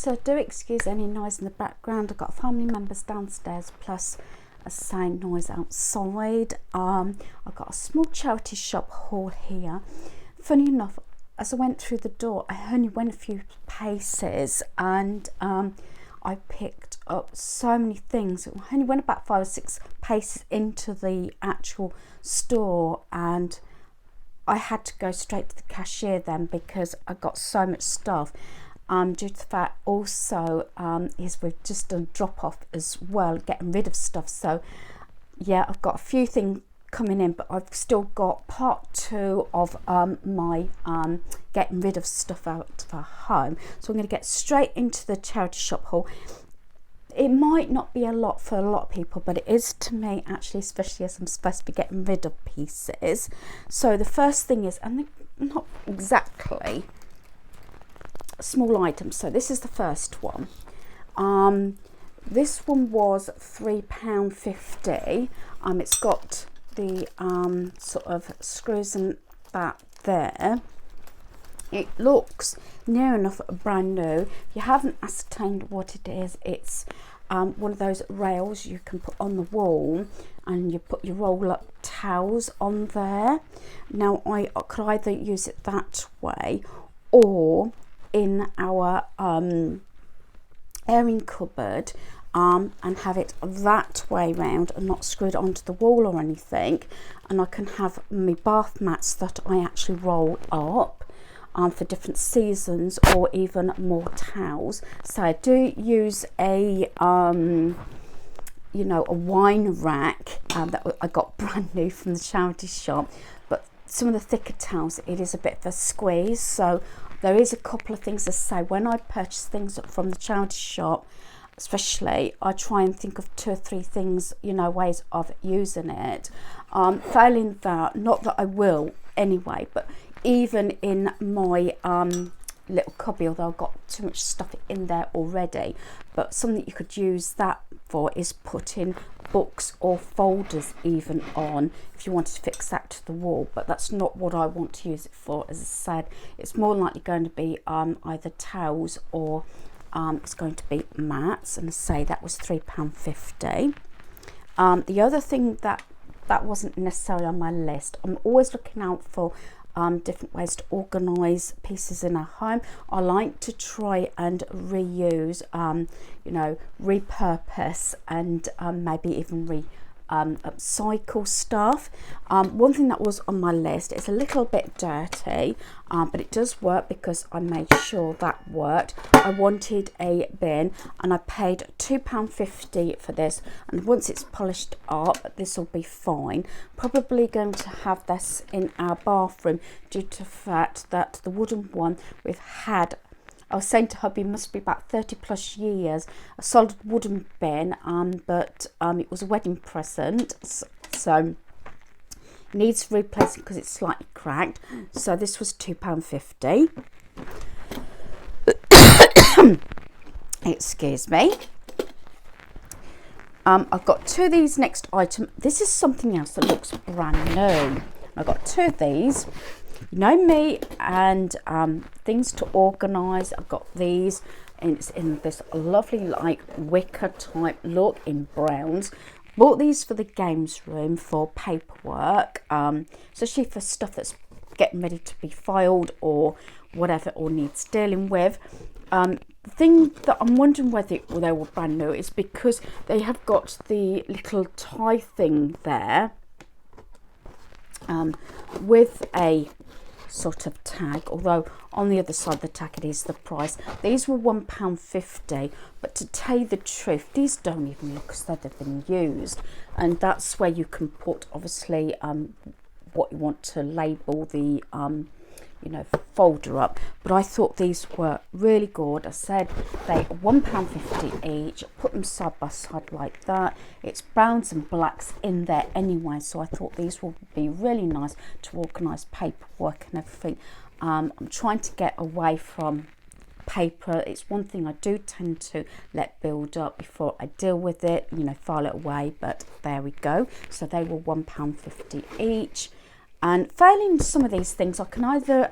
So do excuse any noise in the background. I've got family members downstairs plus a sound noise outside. I've got a small charity shop haul here. Funny enough, as I went through the door, I only went a few paces and I picked up so many things. I only went about 5 or 6 paces into the actual store, and I had to go straight to the cashier then because I got so much stuff. Due to the fact also is we've just done drop off as well, getting rid of stuff. So yeah, I've got a few things coming in, but I've still got part 2 of my getting rid of stuff out of our home. So I'm going to get straight into the charity shop haul. It might not be a lot for a lot of people, but it is to me actually, especially as I'm supposed to be getting rid of pieces. So the first thing is, and not exactly small items, so this is the first one. This one was £3.50. It's got the sort of screws and that there. It looks near enough brand new. If you haven't ascertained what it is, it's one of those rails you can put on the wall, and you put your roll up towels on there. Now I could either use it that way or in our airing cupboard and have it that way round and not screwed onto the wall or anything, and I can have my bath mats that I actually roll up for different seasons, or even more towels. So I do use a you know, a wine rack that I got brand new from the charity shop, but some of the thicker towels, it is a bit of a squeeze. So there is a couple of things to say. When I purchase things from the charity shop, especially, I try and think of 2 or 3 things, you know, ways of using it. Failing that, not that I will anyway, but even in my little cubby, although I've got too much stuff in there already, but something that you could use that for is putting books or folders even on, if you wanted to fix that to the wall. But that's not what I want to use it for. As I said, it's more likely going to be either towels or it's going to be mats, and I say that was £3.50. The other thing that wasn't necessarily on my list, I'm always looking out for different ways to organise pieces in our home. I like to try and reuse, you know, repurpose, and maybe even upcycle stuff. One thing that was on my list, it's a little bit dirty, but it does work because I made sure that worked. I wanted a bin, and I paid £2.50 for this, and once it's polished up, this will be fine. Probably going to have this in our bathroom due to the fact that the wooden one we've had, I was saying to hubby, must be about 30 plus years, a solid wooden bin, but it was a wedding present, so needs replacing because it's slightly cracked. So this was £2.50. Excuse me. I've got 2 of these next item. This is something else that looks brand new. I've got 2 of these. You know me and things to organise. I've got these, and it's in this lovely like wicker type look in browns. Bought these for the games room for paperwork, especially for stuff that's getting ready to be filed or whatever, or needs dealing with. The thing that I'm wondering whether they were brand new is because they have got the little tie thing there with a sort of tag, although on the other side of the tag it is the price. These were £1.50, but to tell you the truth, these don't even look as though they've been used, and that's where you can put obviously what you want to label the you know, folder up. But I thought these were really good. I said they are £1.50 each. Put them side by side like that. It's browns and blacks in there anyway, so I thought these will be really nice to organise paperwork and everything. I'm trying to get away from paper. It's one thing I do tend to let build up before I deal with it, you know, file it away. But there we go. So they were £1.50 each. And failing some of these things, I can either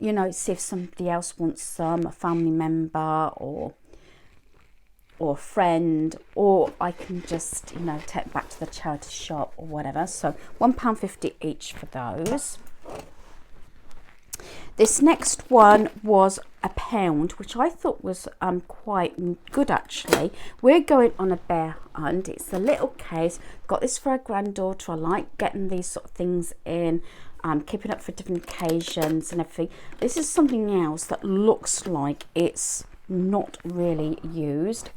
you know, see if somebody else wants some, a family member or a friend, or I can just, you know, take back to the charity shop or whatever. So £1.50 each for those. This next one was £1, which I thought was quite good actually. We're going on a bear hunt. It's a little case. Got this for a granddaughter. I like getting these sort of things in, keeping up for different occasions and everything. This is something else that looks like it's not really used.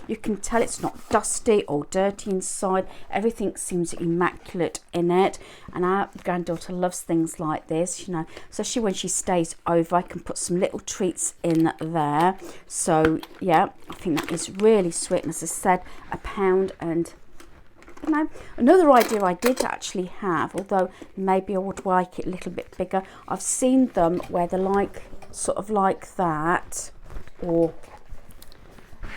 You can tell it's not dusty or dirty inside. Everything seems immaculate in it, and our granddaughter loves things like this, you know, especially when she stays over. I can put some little treats in there. So yeah, I think that is really sweet, and as I said, £1. And you know, another idea I did actually have, although maybe I would like it a little bit bigger, I've seen them where they're like sort of like that or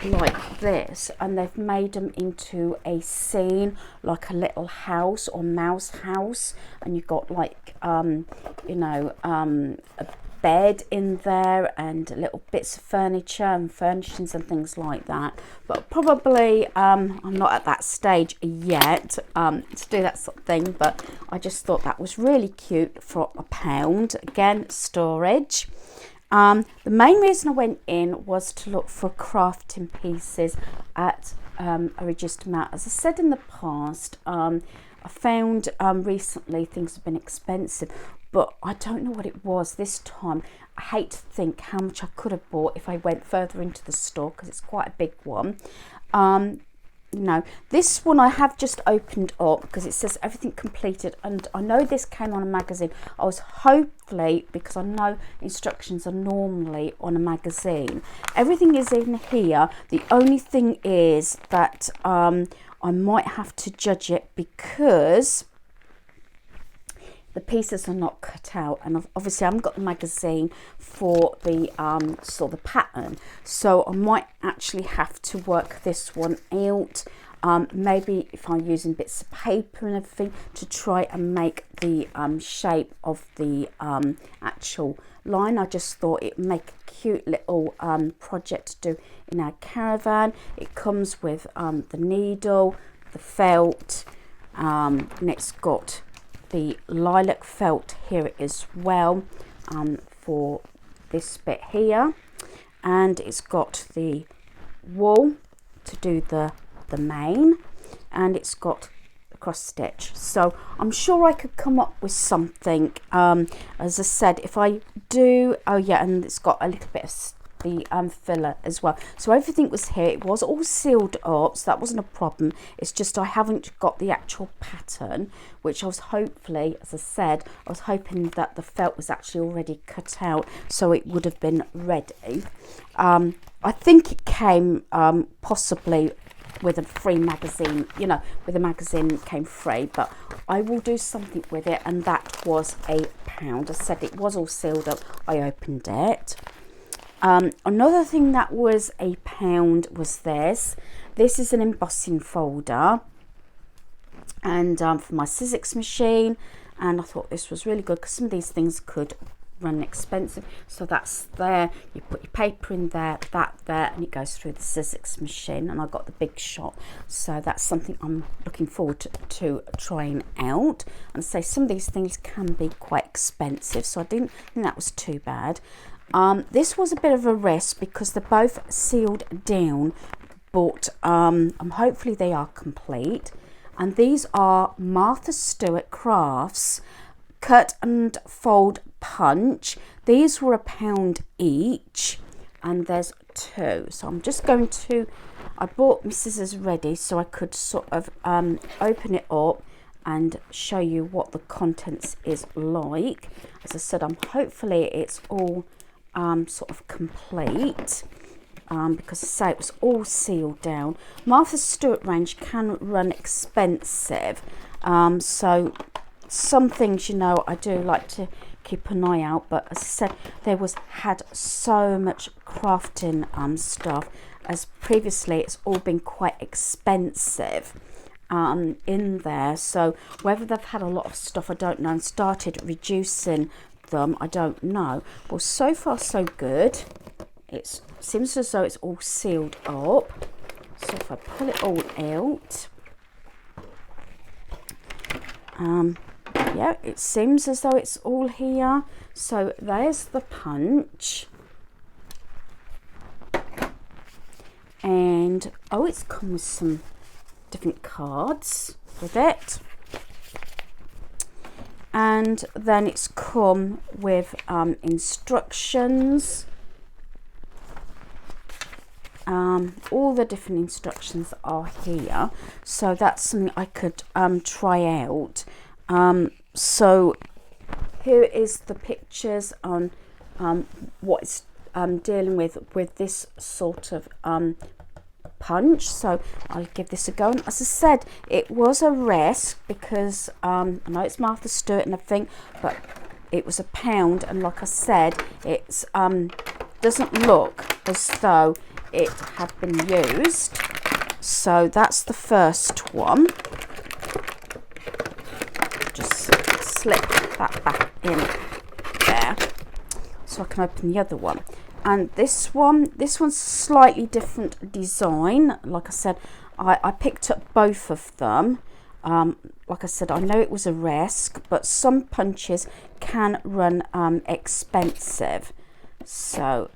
like this, and they've made them into a scene, like a little house or mouse house, and you've got like you know, a bed in there and little bits of furniture and furnishings and things like that. But probably I'm not at that stage yet to do that sort of thing, but I just thought that was really cute for £1. Again, storage. The main reason I went in was to look for crafting pieces at a reduced amount. As I said in the past, I found recently things have been expensive, but I don't know what it was this time. I hate to think how much I could have bought if I went further into the store, because it's quite a big one. No, this one I have just opened up because it says everything completed, and I know this came on a magazine. I was hopefully, because I know instructions are normally on a magazine, everything is in here. The only thing is that I might have to judge it because the pieces are not cut out, and obviously I haven't got the magazine for the sort of the pattern, so I might actually have to work this one out. Maybe if I'm using bits of paper and everything to try and make the shape of the actual line. I just thought it'd make a cute little project to do in our caravan. It comes with the needle, the felt, and it's got the lilac felt here as well for this bit here, and it's got the wool to do the mane, and it's got a cross stitch. So I'm sure I could come up with something. As I said, if I do, oh yeah, and it's got a little bit of the filler as well. So everything was here. It was all sealed up, so that wasn't a problem. It's just I haven't got the actual pattern, which I was hopefully, as I said, I was hoping that the felt was actually already cut out, so it would have been ready. I think it came possibly with a free magazine, you know, with a magazine came free, but I will do something with it, and that was £1. I said it was all sealed up. I opened it. Another thing that was £1 was this. This is an embossing folder, and for my Sizzix machine, and I thought this was really good because some of these things could run expensive. So that's there. You put your paper in there, that there, and it goes through the Sizzix machine. And I got the Big Shot, so that's something I'm looking forward to trying out. And say some of these things can be quite expensive, so I didn't think that was too bad. This was a bit of a risk because they're both sealed down, but hopefully they are complete. And these are Martha Stewart Crafts Cut and Fold Punch. These were £1 each, and there's 2. So I'm just going to, I bought my scissors ready so I could sort of open it up and show you what the contents is like. As I said, hopefully it's all sort of complete, because I say it was all sealed down. Martha Stewart range can run expensive, so some things, you know, I do like to keep an eye out, but as I said, had so much crafting stuff, as previously it's all been quite expensive in there. So whether they've had a lot of stuff, I don't know, and started reducing them, I don't know. Well, so far so good. It seems as though it's all sealed up. So if I pull it all out, yeah, it seems as though it's all here. So there's the punch. And oh, it's come with some different cards with it. And then it's come with instructions. All the different instructions are here, so that's something I could try out. So here is the pictures on what it's dealing with this sort of punch. So I'll give this a go, and as I said, it was a risk because I know it's Martha Stewart and everything, but it was £1, and like I said, it's doesn't look as though it had been used. So that's the first one. Just slip that back in there so I can open the other one. And this one's slightly different design. Like I said, I picked up both of them. Like I said, I know it was a risk, but some punches can run expensive. So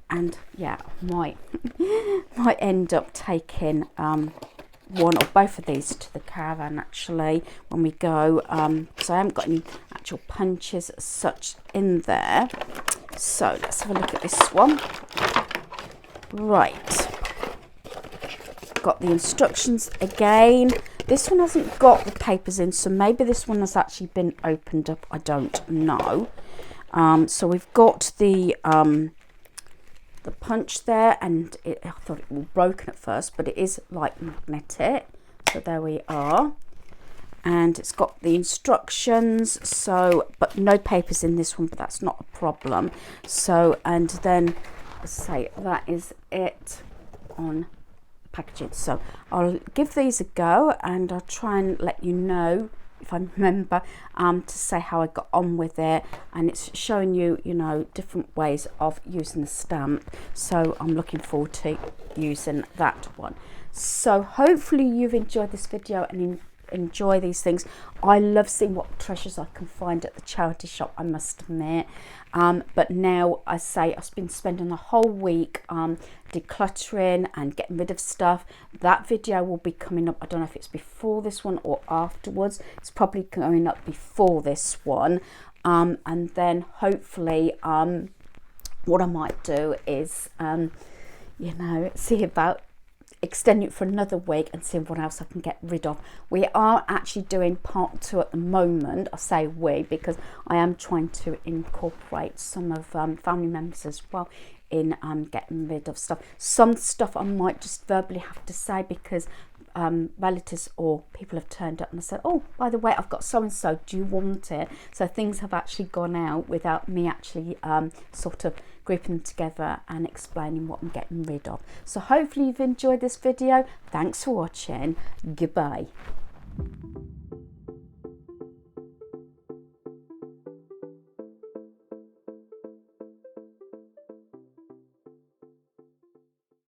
and yeah, might end up taking one or both of these to the caravan actually when we go, so I haven't got any actual punches as such in there. So let's have a look at this one. Right, got the instructions again. This one hasn't got the papers in, so maybe this one has actually been opened up, I don't know. So we've got the punch there, and I thought it was broken at first, but it is like magnetic. So there we are, and it's got the instructions. So, but no papers in this one, but that's not a problem. So, and then say that is it on packaging. So I'll give these a go, and I'll try and let you know if I remember to say how I got on with it, and it's showing you, you know, different ways of using the stamp. So I'm looking forward to using that one. So hopefully you've enjoyed this video and enjoy these things. I love seeing what treasures I can find at the charity shop, I must admit. But now I say I've been spending the whole week decluttering and getting rid of stuff. That video will be coming up. I don't know if it's before this one or afterwards. It's probably going up before this one. And then hopefully what I might do is you know, see about extending it for another week and seeing what else I can get rid of. We are actually doing part 2 at the moment. I say we because I am trying to incorporate some of family members as well in getting rid of stuff. Some stuff I might just verbally have to say because relatives or people have turned up and I said, oh, by the way, I've got so and so, do you want it? So things have actually gone out without me actually sort of grouping them together and explaining what I'm getting rid of. So hopefully you've enjoyed this video. Thanks for watching. Goodbye.